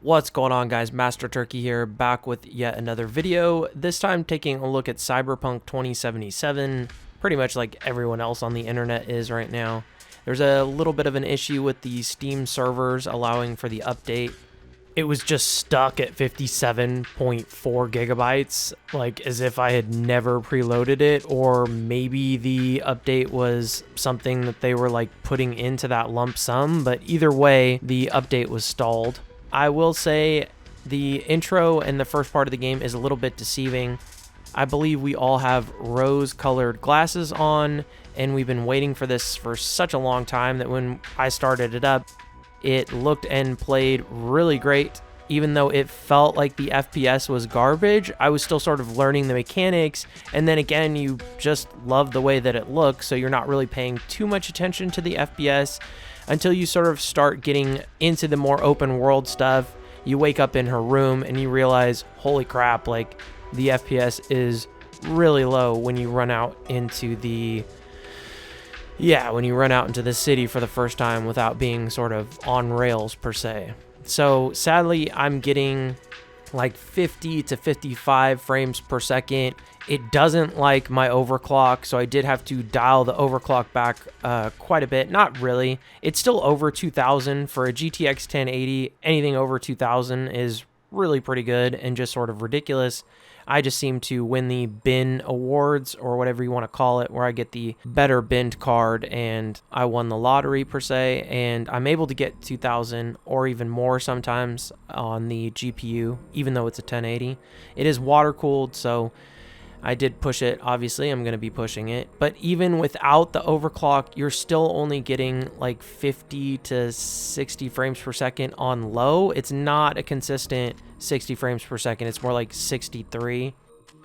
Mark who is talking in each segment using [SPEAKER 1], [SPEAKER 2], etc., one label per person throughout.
[SPEAKER 1] What's going on, guys? Master Turkey here, back with yet another video, this time taking a look at Cyberpunk 2077, pretty much like everyone else on the internet is right now. There's a little bit of an issue with the Steam servers allowing for the update. It was just stuck at 57.4 gigabytes, like as if I had never preloaded it, or maybe the update was something that they were like putting into that lump sum, but either way, the update was stalled. I will say the intro and the first part of the game is a little bit deceiving. I believe we all have rose-colored glasses on, and we've been waiting for this for such a long time that when I started it up, it looked and played really great. Even though it felt like the FPS was garbage, I was still sort of learning the mechanics, and then again, you just love the way that it looks, so you're not really paying too much attention to the FPS until you sort of start getting into the more open world stuff. You wake up in her room and you realize, holy crap, like the FPS is really low when you run out into the city for the first time without being sort of on rails per se. So sadly, I'm getting like 50 to 55 frames per second. It doesn't like my overclock, so I did have to dial the overclock back quite a bit. Not really. It's still over 2000 for a GTX 1080. Anything over 2000 is really pretty good and just sort of ridiculous. I just seem to win the bin awards, or whatever you want to call it, where I get the better binned card, and I won the lottery per se, and I'm able to get 2000 or even more sometimes on the GPU, even though it's a 1080. It is water cooled, so I did push it. Obviously, I'm going to be pushing it. But even without the overclock, you're still only getting like 50 to 60 frames per second on low. It's not a consistent 60 frames per second. It's more like 63.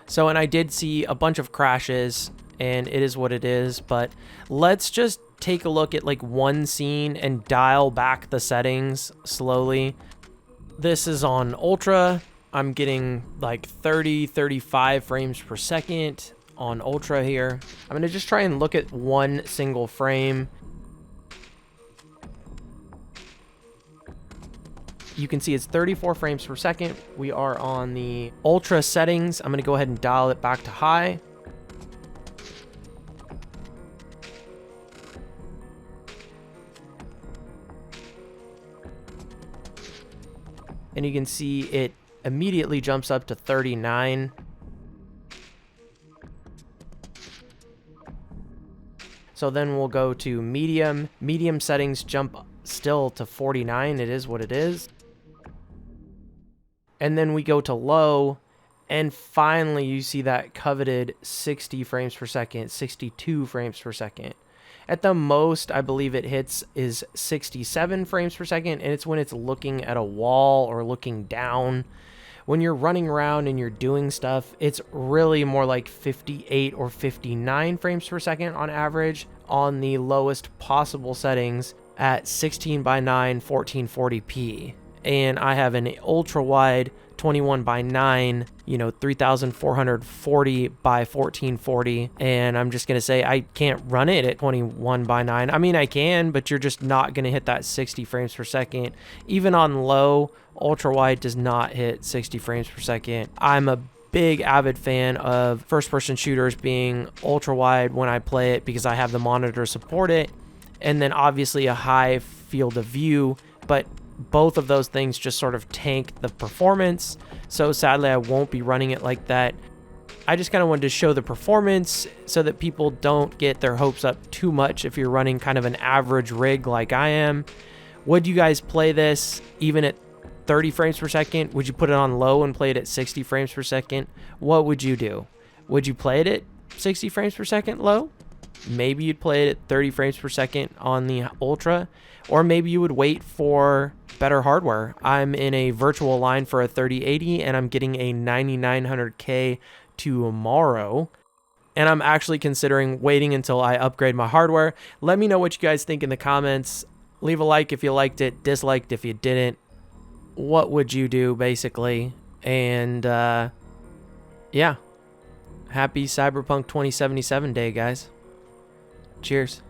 [SPEAKER 1] So, and I did see a bunch of crashes, and it is what it is. But let's just take a look at like one scene and dial back the settings slowly. This is on Ultra. I'm getting like 35 frames per second on Ultra here. I'm going to just try and look at one single frame. You can see it's 34 frames per second. We are on the Ultra settings. I'm going to go ahead and dial it back to high. And you can see it immediately jumps up to 39. So then we'll go to medium. Medium settings jump still to 49. It is what it is. And then we go to low, and finally you see that coveted 60 frames per second, 62 frames per second. At the most, I believe it hits is 67 frames per second, and it's when it's looking at a wall or looking down. When you're running around and you're doing stuff, it's really more like 58 or 59 frames per second on average on the lowest possible settings at 16:9 1440p. And I have an ultra wide 21:9, 3440 by 1440, and I'm just gonna say I can't run it at 21:9. I mean, I can, but you're just not gonna hit that 60 frames per second. Even on low, ultra wide does not hit 60 frames per second. I'm a big avid fan of first person shooters being ultra wide when I play it, because I have the monitor support it, and then obviously a high field of view, but both of those things just sort of tank the performance. So sadly, I won't be running it like that. I just kind of wanted to show the performance so that people don't get their hopes up too much if you're running kind of an average rig like I am. Would you guys play this even at 30 frames per second? Would you put it on low and play it at 60 frames per second? What would you do? Would you play it at 60 frames per second low? Maybe you'd play it at 30 frames per second on the Ultra, or maybe you would wait for better hardware. I'm in a virtual line for a 3080, and I'm getting a 9900K tomorrow, and I'm actually considering waiting until I upgrade my hardware. Let me know what you guys think in the comments. Leave a like if you liked it, disliked if you didn't. What would you do, basically? And yeah, happy Cyberpunk 2077 day, guys. Cheers.